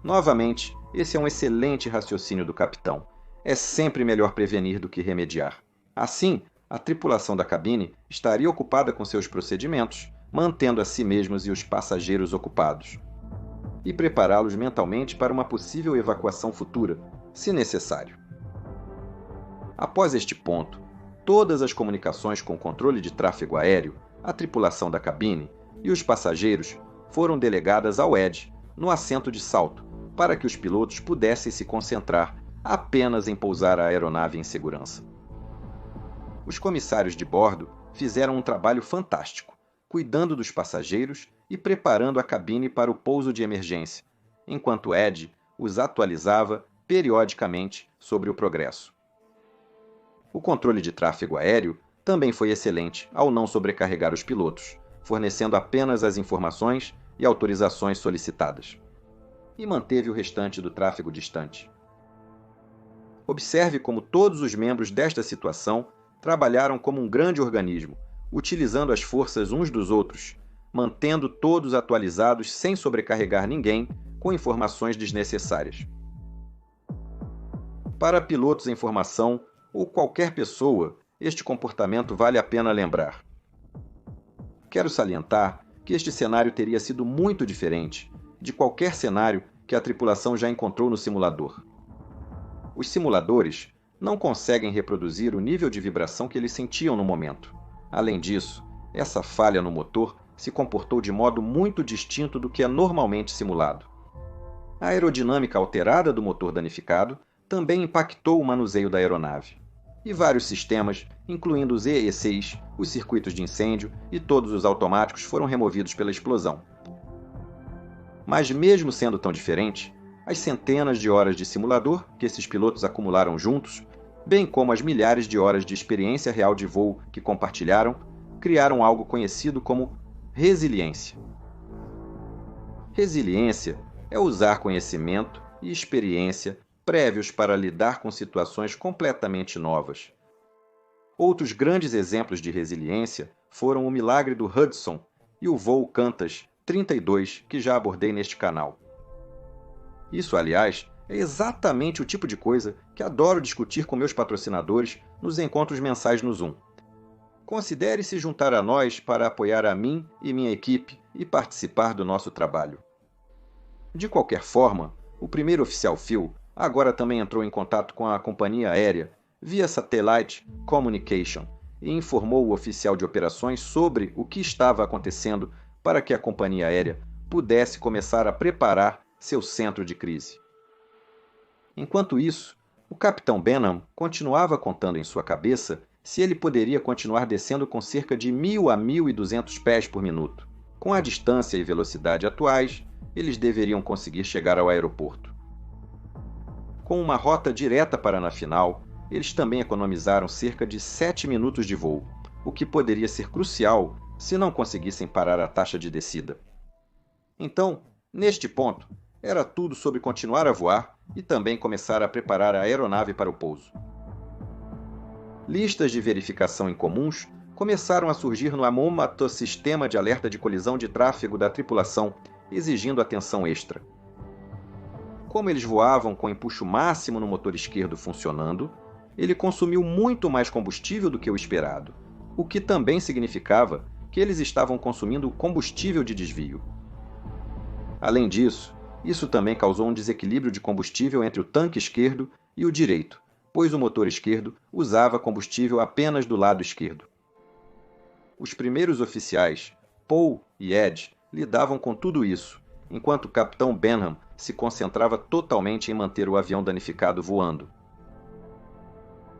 Novamente, esse é um excelente raciocínio do capitão. É sempre melhor prevenir do que remediar. Assim, a tripulação da cabine estaria ocupada com seus procedimentos, mantendo a si mesmos e os passageiros ocupados, e prepará-los mentalmente para uma possível evacuação futura, se necessário. Após este ponto, todas as comunicações com o controle de tráfego aéreo, a tripulação da cabine e os passageiros foram delegadas ao Ed, no assento de salto, para que os pilotos pudessem se concentrar apenas em pousar a aeronave em segurança. Os comissários de bordo fizeram um trabalho fantástico, cuidando dos passageiros e preparando a cabine para o pouso de emergência, enquanto Ed os atualizava periodicamente sobre o progresso. O controle de tráfego aéreo também foi excelente ao não sobrecarregar os pilotos, fornecendo apenas as informações e autorizações solicitadas, e manteve o restante do tráfego distante. Observe como todos os membros desta situação trabalharam como um grande organismo, utilizando as forças uns dos outros, mantendo todos atualizados sem sobrecarregar ninguém com informações desnecessárias. Para pilotos em formação ou qualquer pessoa, este comportamento vale a pena lembrar. Quero salientar que este cenário teria sido muito diferente de qualquer cenário que a tripulação já encontrou no simulador. Os simuladores não conseguem reproduzir o nível de vibração que eles sentiam no momento. Além disso, essa falha no motor se comportou de modo muito distinto do que é normalmente simulado. A aerodinâmica alterada do motor danificado também impactou o manuseio da aeronave. E vários sistemas, incluindo os EECs, os circuitos de incêndio e todos os automáticos foram removidos pela explosão. Mas mesmo sendo tão diferente, as centenas de horas de simulador que esses pilotos acumularam juntos, bem como as milhares de horas de experiência real de voo que compartilharam, criaram algo conhecido como resiliência. Resiliência é usar conhecimento e experiência prévios para lidar com situações completamente novas. Outros grandes exemplos de resiliência foram o milagre do Hudson e o voo Qantas 32, que já abordei neste canal. Isso, aliás, é exatamente o tipo de coisa que adoro discutir com meus patrocinadores nos encontros mensais no Zoom. Considere se juntar a nós para apoiar a mim e minha equipe e participar do nosso trabalho. De qualquer forma, o primeiro oficial Phil agora também entrou em contato com a companhia aérea via Satellite Communication e informou o oficial de operações sobre o que estava acontecendo para que a companhia aérea pudesse começar a preparar seu centro de crise. Enquanto isso, o capitão Benham continuava contando em sua cabeça se ele poderia continuar descendo com cerca de 1.000 a 1.200 pés por minuto. Com a distância e velocidade atuais, eles deveriam conseguir chegar ao aeroporto. Com uma rota direta para na final, eles também economizaram cerca de 7 minutos de voo, o que poderia ser crucial se não conseguissem parar a taxa de descida. Então, neste ponto, era tudo sobre continuar a voar e também começar a preparar a aeronave para o pouso. Listas de verificação incomuns começaram a surgir no sistema de alerta de colisão de tráfego da tripulação, exigindo atenção extra. Como eles voavam com empuxo máximo no motor esquerdo funcionando, ele consumiu muito mais combustível do que o esperado, o que também significava que eles estavam consumindo combustível de desvio. Além disso, isso também causou um desequilíbrio de combustível entre o tanque esquerdo e o direito, pois o motor esquerdo usava combustível apenas do lado esquerdo. Os primeiros oficiais, Paul e Ed, lidavam com tudo isso, enquanto o capitão Benham se concentrava totalmente em manter o avião danificado voando.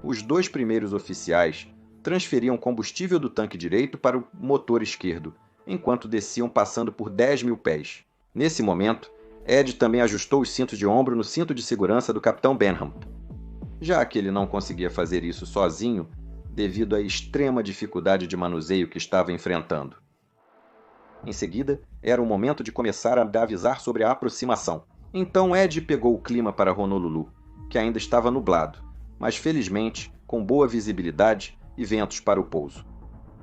Os dois primeiros oficiais transferiam combustível do tanque direito para o motor esquerdo, enquanto desciam passando por 10.000 pés. Nesse momento, Ed também ajustou os cintos de ombro no cinto de segurança do capitão Benham, já que ele não conseguia fazer isso sozinho devido à extrema dificuldade de manuseio que estava enfrentando. Em seguida, era o momento de começar a avisar sobre a aproximação. Então Ed pegou o clima para Honolulu, que ainda estava nublado, mas felizmente com boa visibilidade e ventos para o pouso.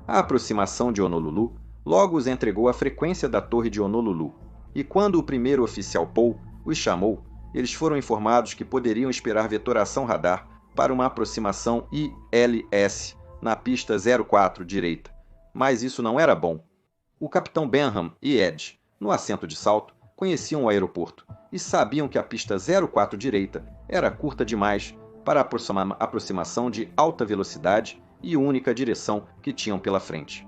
A aproximação de Honolulu logo os entregou a frequência da torre de Honolulu, e quando o primeiro oficial Paul os chamou, eles foram informados que poderiam esperar vetoração radar para uma aproximação ILS na pista 04 direita, mas isso não era bom. O capitão Benham e Ed, no assento de salto, conheciam o aeroporto e sabiam que a pista 04 direita era curta demais para a aproximação de alta velocidade e única direção que tinham pela frente.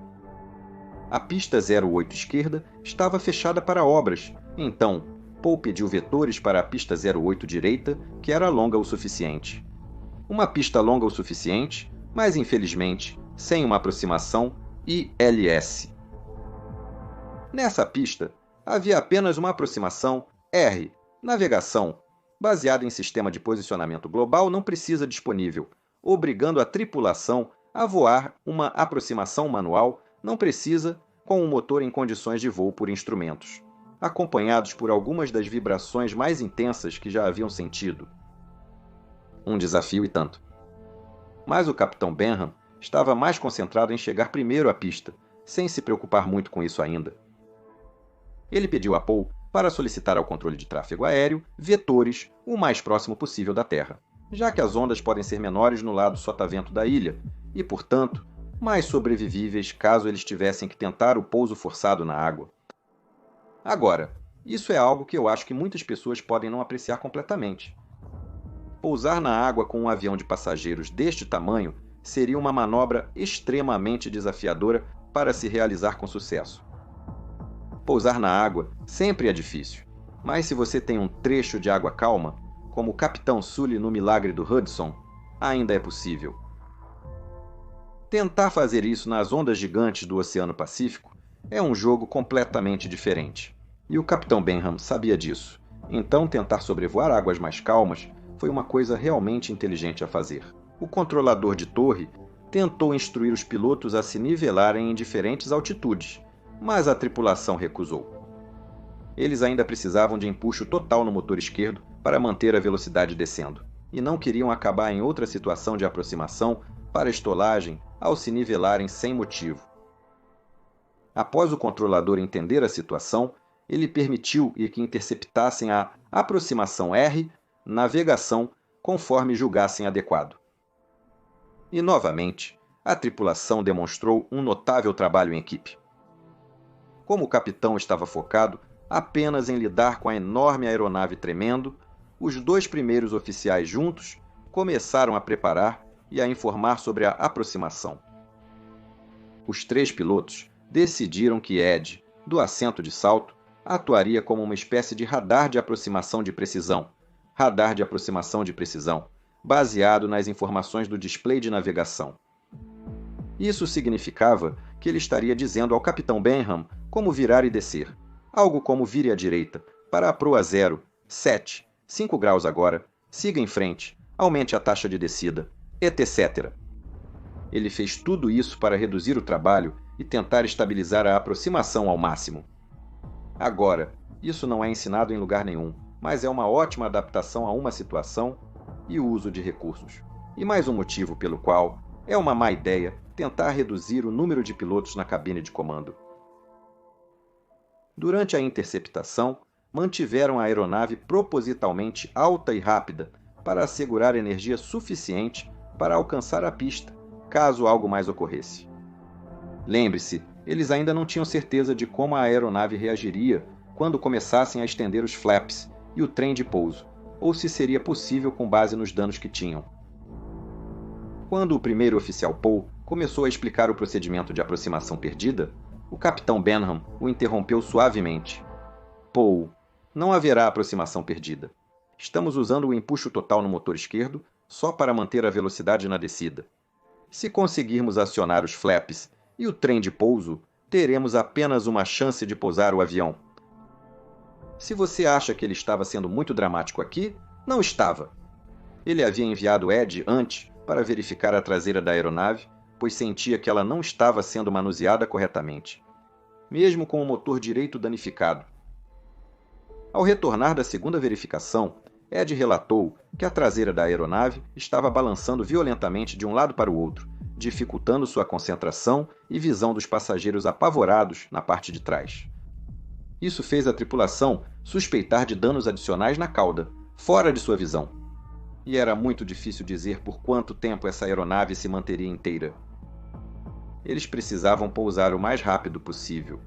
A pista 08 esquerda estava fechada para obras, então Paul pediu vetores para a pista 08 direita, que era longa o suficiente. Uma pista longa o suficiente, mas infelizmente sem uma aproximação ILS. Nessa pista, havia apenas uma aproximação R, navegação, baseada em sistema de posicionamento global não precisa disponível, obrigando a tripulação a voar uma aproximação manual não precisa com um motor em condições de voo por instrumentos, acompanhados por algumas das vibrações mais intensas que já haviam sentido. Um desafio e tanto. Mas o capitão Benham estava mais concentrado em chegar primeiro à pista, sem se preocupar muito com isso ainda. Ele pediu a Paul para solicitar ao controle de tráfego aéreo vetores o mais próximo possível da Terra, já que as ondas podem ser menores no lado sotavento da ilha e, portanto, mais sobrevivíveis caso eles tivessem que tentar o pouso forçado na água. Agora, isso é algo que eu acho que muitas pessoas podem não apreciar completamente. Pousar na água com um avião de passageiros deste tamanho seria uma manobra extremamente desafiadora para se realizar com sucesso. Pousar na água sempre é difícil, mas se você tem um trecho de água calma, como o Capitão Sully no Milagre do Hudson, ainda é possível. Tentar fazer isso nas ondas gigantes do Oceano Pacífico é um jogo completamente diferente, e o Capitão Benham sabia disso, então tentar sobrevoar águas mais calmas foi uma coisa realmente inteligente a fazer. O controlador de torre tentou instruir os pilotos a se nivelarem em diferentes altitudes, mas a tripulação recusou. Eles ainda precisavam de empuxo total no motor esquerdo para manter a velocidade descendo, e não queriam acabar em outra situação de aproximação para estolagem ao se nivelarem sem motivo. Após o controlador entender a situação, ele permitiu que interceptassem a aproximação R, navegação, conforme julgassem adequado. E, novamente, a tripulação demonstrou um notável trabalho em equipe. Como o capitão estava focado apenas em lidar com a enorme aeronave tremendo, os dois primeiros oficiais juntos começaram a preparar e a informar sobre a aproximação. Os três pilotos decidiram que Ed, do assento de salto, atuaria como uma espécie de radar de aproximação de precisão, baseado nas informações do display de navegação. Isso significava que ele estaria dizendo ao capitão Benham como virar e descer, algo como vire à direita, para a proa 0, 7, 5 graus agora, siga em frente, aumente a taxa de descida, etc. Ele fez tudo isso para reduzir o trabalho e tentar estabilizar a aproximação ao máximo. Agora, isso não é ensinado em lugar nenhum, mas é uma ótima adaptação a uma situação e o uso de recursos. E mais um motivo pelo qual é uma má ideia tentar reduzir o número de pilotos na cabine de comando. Durante a interceptação, mantiveram a aeronave propositalmente alta e rápida para assegurar energia suficiente para alcançar a pista, caso algo mais ocorresse. Lembre-se, eles ainda não tinham certeza de como a aeronave reagiria quando começassem a estender os flaps e o trem de pouso, ou se seria possível com base nos danos que tinham. Quando o primeiro oficial Paul começou a explicar o procedimento de aproximação perdida, o capitão Benham o interrompeu suavemente. Paul, não haverá aproximação perdida. Estamos usando o empuxo total no motor esquerdo só para manter a velocidade na descida. Se conseguirmos acionar os flaps e o trem de pouso, teremos apenas uma chance de pousar o avião. Se você acha que ele estava sendo muito dramático aqui, não estava. Ele havia enviado Ed antes para verificar a traseira da aeronave, pois sentia que ela não estava sendo manuseada corretamente, mesmo com o motor direito danificado. Ao retornar da segunda verificação, Ed relatou que a traseira da aeronave estava balançando violentamente de um lado para o outro, dificultando sua concentração e visão dos passageiros apavorados na parte de trás. Isso fez a tripulação suspeitar de danos adicionais na cauda, fora de sua visão. E era muito difícil dizer por quanto tempo essa aeronave se manteria inteira. Eles precisavam pousar o mais rápido possível.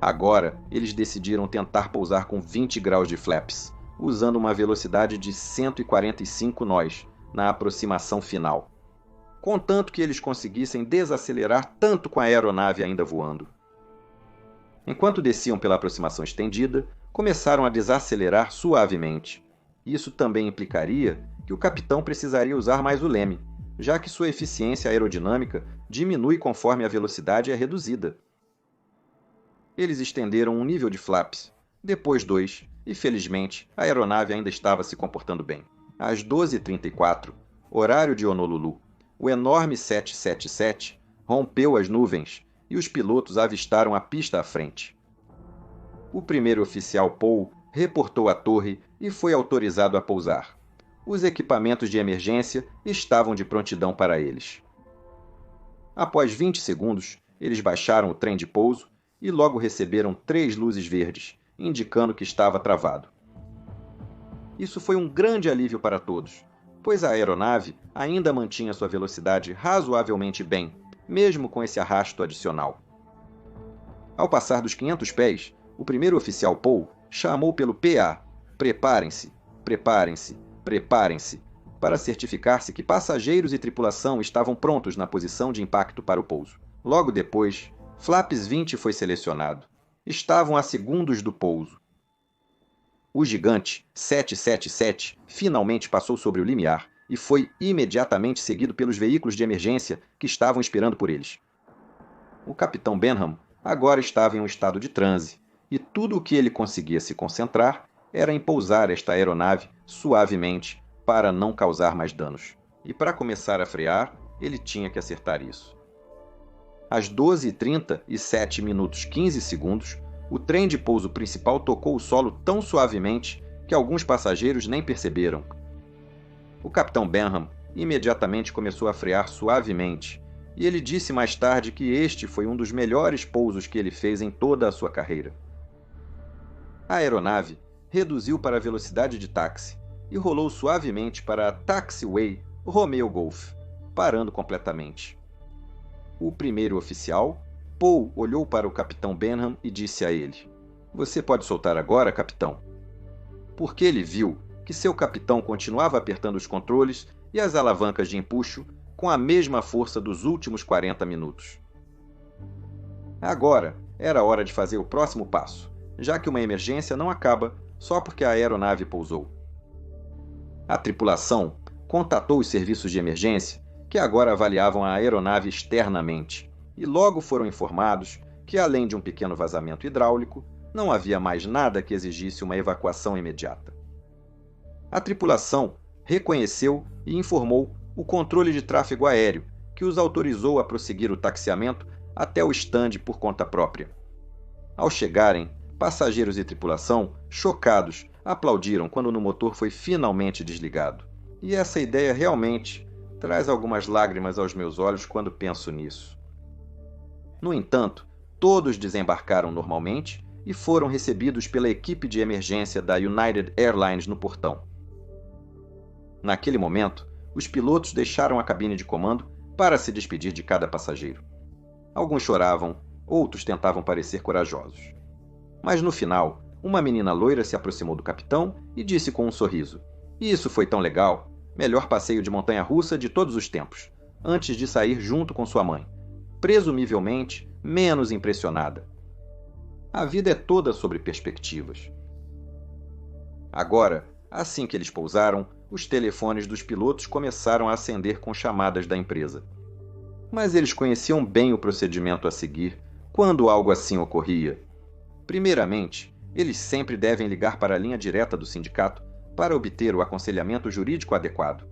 Agora, eles decidiram tentar pousar com 20 graus de flaps, usando uma velocidade de 145 nós na aproximação final, contanto que eles conseguissem desacelerar tanto com a aeronave ainda voando. Enquanto desciam pela aproximação estendida, começaram a desacelerar suavemente. Isso também implicaria que o capitão precisaria usar mais o leme, já que sua eficiência aerodinâmica diminui conforme a velocidade é reduzida. Eles estenderam um nível de flaps, depois 2, e felizmente a aeronave ainda estava se comportando bem. Às 12h34, horário de Honolulu, o enorme 777 rompeu as nuvens e os pilotos avistaram a pista à frente. O primeiro oficial Paul reportou a torre e foi autorizado a pousar. Os equipamentos de emergência estavam de prontidão para eles. Após 20 segundos, eles baixaram o trem de pouso e logo receberam 3 luzes verdes, indicando que estava travado. Isso foi um grande alívio para todos, pois a aeronave ainda mantinha sua velocidade razoavelmente bem, mesmo com esse arrasto adicional. Ao passar dos 500 pés, o primeiro oficial Paul chamou pelo PA: "Preparem-se, preparem-se, preparem-se", para certificar-se que passageiros e tripulação estavam prontos na posição de impacto para o pouso. Logo depois, Flaps 20 foi selecionado. Estavam a segundos do pouso. O gigante 777 finalmente passou sobre o limiar e foi imediatamente seguido pelos veículos de emergência que estavam esperando por eles. O capitão Benham agora estava em um estado de transe, e tudo o que ele conseguia se concentrar era em pousar esta aeronave suavemente para não causar mais danos. E para começar a frear, ele tinha que acertar isso. Às 12h30 e 7 minutos 15 segundos, o trem de pouso principal tocou o solo tão suavemente que alguns passageiros nem perceberam. O capitão Benham imediatamente começou a frear suavemente, e ele disse mais tarde que este foi um dos melhores pousos que ele fez em toda a sua carreira. A aeronave reduziu para a velocidade de táxi e rolou suavemente para a Taxiway Romeo Golf, parando completamente. O primeiro oficial, Paul, olhou para o capitão Benham e disse a ele: "Você pode soltar agora, capitão?" Porque ele viu que seu capitão continuava apertando os controles e as alavancas de empuxo com a mesma força dos últimos 40 minutos. Agora era a hora de fazer o próximo passo, já que uma emergência não acaba só porque a aeronave pousou. A tripulação contatou os serviços de emergência, que agora avaliavam a aeronave externamente, e logo foram informados que, além de um pequeno vazamento hidráulico, não havia mais nada que exigisse uma evacuação imediata. A tripulação reconheceu e informou o controle de tráfego aéreo, que os autorizou a prosseguir o taxiamento até o estande por conta própria. Ao chegarem, passageiros e tripulação, chocados, aplaudiram quando o motor foi finalmente desligado. E essa ideia realmente traz algumas lágrimas aos meus olhos quando penso nisso. No entanto, todos desembarcaram normalmente e foram recebidos pela equipe de emergência da United Airlines no portão. Naquele momento, os pilotos deixaram a cabine de comando para se despedir de cada passageiro. Alguns choravam, outros tentavam parecer corajosos. Mas no final, uma menina loira se aproximou do capitão e disse com um sorriso: "Isso foi tão legal! Melhor passeio de montanha-russa de todos os tempos", antes de sair junto com sua mãe, presumivelmente menos impressionada. A vida é toda sobre perspectivas. Agora, assim que eles pousaram, os telefones dos pilotos começaram a acender com chamadas da empresa. Mas eles conheciam bem o procedimento a seguir quando algo assim ocorria. Primeiramente, eles sempre devem ligar para a linha direta do sindicato para obter o aconselhamento jurídico adequado.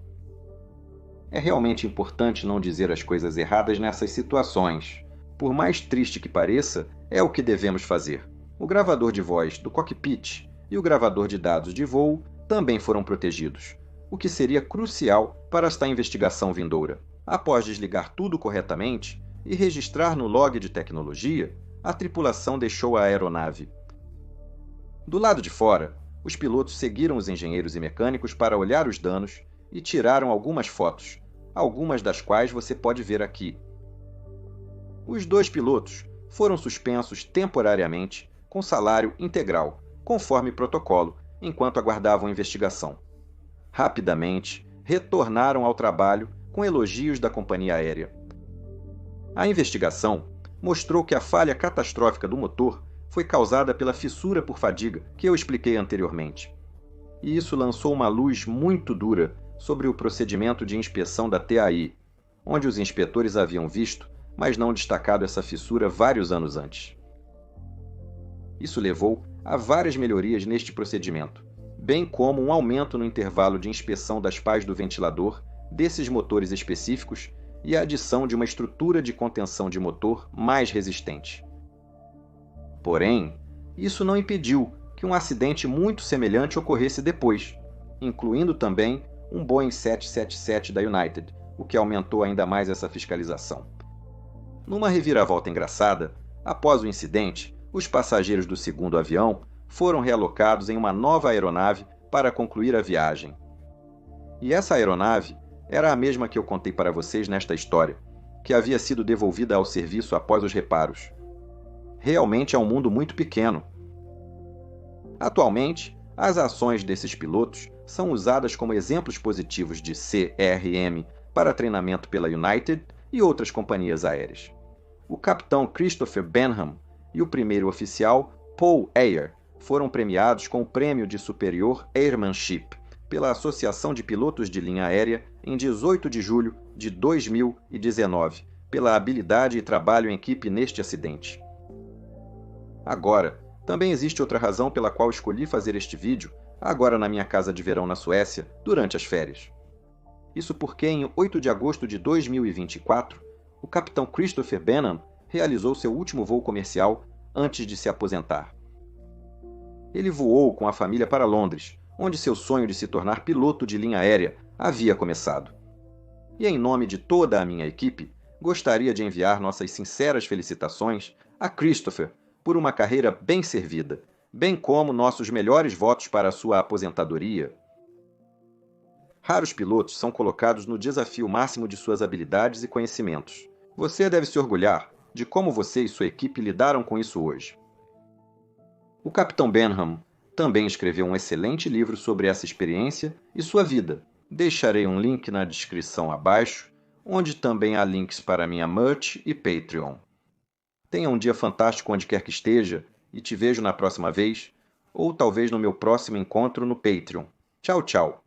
É realmente importante não dizer as coisas erradas nessas situações. Por mais triste que pareça, é o que devemos fazer. O gravador de voz do cockpit e o gravador de dados de voo também foram protegidos, o que seria crucial para esta investigação vindoura. Após desligar tudo corretamente e registrar no log de tecnologia, a tripulação deixou a aeronave. Do lado de fora, os pilotos seguiram os engenheiros e mecânicos para olhar os danos e tiraram algumas fotos, algumas das quais você pode ver aqui. Os 2 pilotos foram suspensos temporariamente com salário integral, conforme protocolo, enquanto aguardavam a investigação. Rapidamente, retornaram ao trabalho com elogios da companhia aérea. A investigação mostrou que a falha catastrófica do motor foi causada pela fissura por fadiga que eu expliquei anteriormente. E isso lançou uma luz muito dura sobre o procedimento de inspeção da TAI, onde os inspetores haviam visto, mas não destacado essa fissura vários anos antes. Isso levou a várias melhorias neste procedimento, bem como um aumento no intervalo de inspeção das pás do ventilador desses motores específicos e a adição de uma estrutura de contenção de motor mais resistente. Porém, isso não impediu que um acidente muito semelhante ocorresse depois, incluindo também um Boeing 777 da United, o que aumentou ainda mais essa fiscalização. Numa reviravolta engraçada, após o incidente, os passageiros do segundo avião foram realocados em uma nova aeronave para concluir a viagem. E essa aeronave era a mesma que eu contei para vocês nesta história, que havia sido devolvida ao serviço após os reparos. Realmente é um mundo muito pequeno. Atualmente, as ações desses pilotos são usadas como exemplos positivos de CRM para treinamento pela United e outras companhias aéreas. O capitão Christopher Benham e o primeiro oficial Paul Ayer foram premiados com o Prêmio de Superior Airmanship pela Associação de Pilotos de Linha Aérea em 18 de julho de 2019, pela habilidade e trabalho em equipe neste acidente. Agora, também existe outra razão pela qual escolhi fazer este vídeo agora na minha casa de verão na Suécia, durante as férias. Isso porque em 8 de agosto de 2024, o capitão Christopher Benham realizou seu último voo comercial antes de se aposentar. Ele voou com a família para Londres, onde seu sonho de se tornar piloto de linha aérea havia começado. E em nome de toda a minha equipe, gostaria de enviar nossas sinceras felicitações a Christopher por uma carreira bem servida, bem como nossos melhores votos para a sua aposentadoria. Raros pilotos são colocados no desafio máximo de suas habilidades e conhecimentos. Você deve se orgulhar de como você e sua equipe lidaram com isso hoje. O capitão Benham também escreveu um excelente livro sobre essa experiência e sua vida. Deixarei um link na descrição abaixo, onde também há links para minha merch e Patreon. Tenha um dia fantástico onde quer que esteja e te vejo na próxima vez, ou talvez no meu próximo encontro no Patreon. Tchau, tchau!